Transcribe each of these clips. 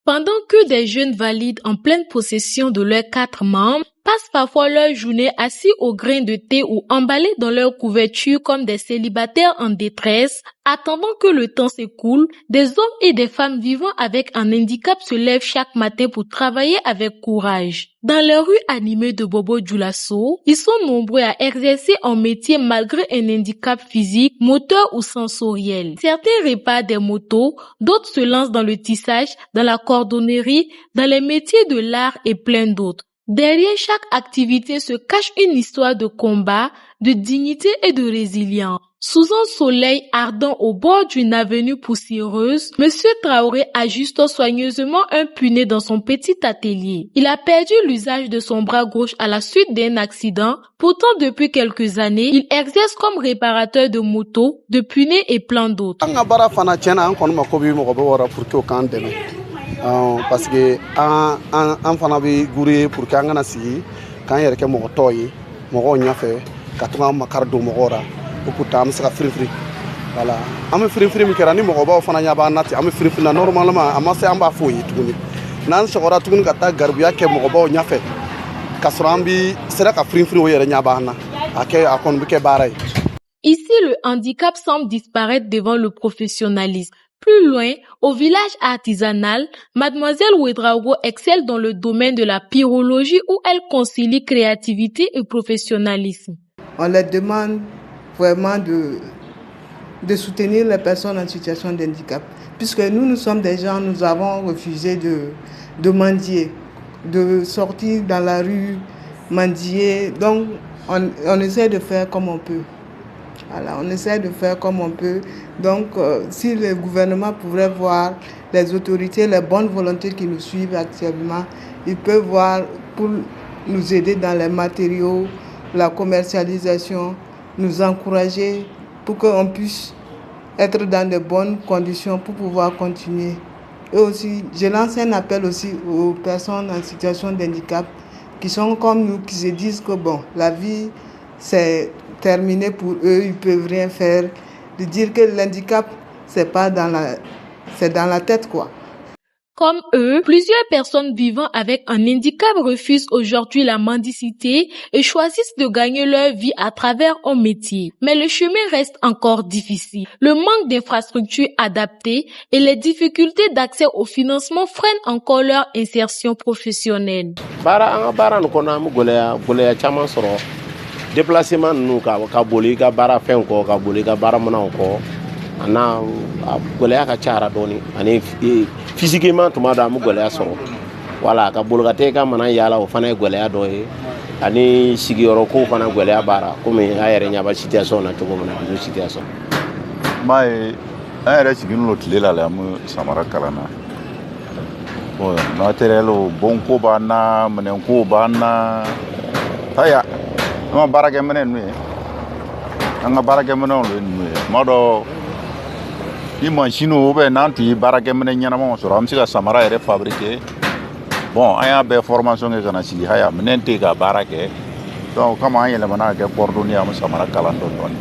Pendant que des jeunes valides en pleine possession de leurs 4 membres passent parfois leur journée assis au grain de thé ou emballés dans leur couverture comme des célibataires en détresse, attendant que le temps s'écoule, des hommes et des femmes vivant avec un handicap se lèvent chaque matin pour travailler avec courage. Dans les rues animées de Bobo Dioulasso, ils sont nombreux à exercer un métier malgré un handicap physique, moteur ou sensoriel. Certains réparent des motos, d'autres se lancent dans le tissage, dans la cordonnerie, dans les métiers de l'art et plein d'autres. Derrière chaque activité se cache une histoire de combat, de dignité et de résilience. Sous un soleil ardent au bord d'une avenue poussiéreuse, Monsieur Traoré ajuste soigneusement un punais dans son petit atelier. Il a perdu l'usage de son bras gauche à la suite d'un accident. Pourtant, depuis quelques années, il exerce comme réparateur de motos, de punais et plein d'autres. Parce que an fana bi guri pour que an kana sigi kan yɛrɛ kɛ mɔgɔ tɔ ye mɔgɔw ɲɛfɛ ka to an makari don mɔgɔw ra pour que an bɛ se ka firifiri voilà an bɛ firifiri min kɛra ni mɔgɔbaw fana ɲɛ b'an na ten an bɛ firifiri na normalement a ma se an b'a fɔ o ye tuguni n'an sɔgɔra tuguni ka taa garibuya kɛ mɔgɔbaw ɲɛfɛ ka sɔrɔ an bi sera ka firifiri o yɛrɛ ɲɛ b'an na a kɔni bɛ kɛ baara ye. Ici, le handicap semble disparaître devant le professionnalisme. Plus loin, au village artisanal, Mademoiselle Ouedraogo excelle dans le domaine de la pyrologie où elle concilie créativité et professionnalisme. On leur demande vraiment de soutenir les personnes en situation de handicap. Puisque nous sommes des gens, nous avons refusé de mendier, de sortir dans la rue, mendier. Donc, on essaie de faire comme on peut. Voilà, on essaie de faire comme on peut. Donc, si le gouvernement pourrait voir les autorités, les bonnes volontés qui nous suivent actuellement, ils peuvent voir pour nous aider dans les matériaux, la commercialisation, nous encourager pour qu'on puisse être dans de bonnes conditions pour pouvoir continuer. Et aussi, je lance un appel aussi aux personnes en situation de handicap qui sont comme nous, qui se disent que bon, la vie, c'est terminé pour eux, ils peuvent rien faire. De dire que l'handicap, c'est dans la tête, quoi. Comme eux, plusieurs personnes vivant avec un handicap refusent aujourd'hui la mendicité et choisissent de gagner leur vie à travers un métier. Mais le chemin reste encore difficile. Le manque d'infrastructures adaptées et les difficultés d'accès au financement freinent encore leur insertion professionnelle. Déplacement nous ka boli ka bara fɛn kɔ ka boli ka bara manaw kɔ ana gɛlɛya ka cara dɔɔni ani physiquement tuma dɔ an bɛ gɛlɛya sɔrɔ voilà ka boli ka taa ka mana yaala o fana ye gɛlɛya dɔ ye ani sigiyɔrɔ ko fana gɛlɛya b'ara komi a yɛrɛ ɲɛ bɛ situation na cogo min na bi situation. M'a ye an yɛrɛ sigilen don tile la an bɛ samara kalan na bon matériel bonko b'an na minɛnko b'an na haya. An ka baarakɛminɛ ninnu ye an ka baarakɛminɛw de ninnu ye tuma dɔ ni mansinuw n'an tun ye baarakɛminɛ ɲɛnamaw sɔrɔ an bɛ se ka samara yɛrɛ fabriquer bon an y'a bɛɛ formation kɛ ka na sigi haya minɛn tɛ ka baara kɛ donc kama an yɛlɛmana ka kɛ cordonnier an bɛ samara kalan dɔɔni.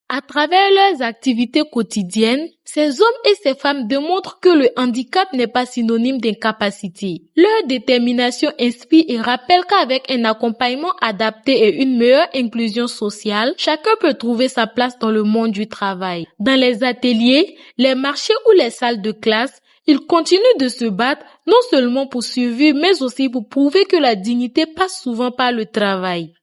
À travers leurs activités quotidiennes, ces hommes et ces femmes démontrent que le handicap n'est pas synonyme d'incapacité. Leur détermination inspire et rappelle qu'avec un accompagnement adapté et une meilleure inclusion sociale, chacun peut trouver sa place dans le monde du travail. Dans les ateliers, les marchés ou les salles de classe, ils continuent de se battre non seulement pour survivre, mais aussi pour prouver que la dignité passe souvent par le travail.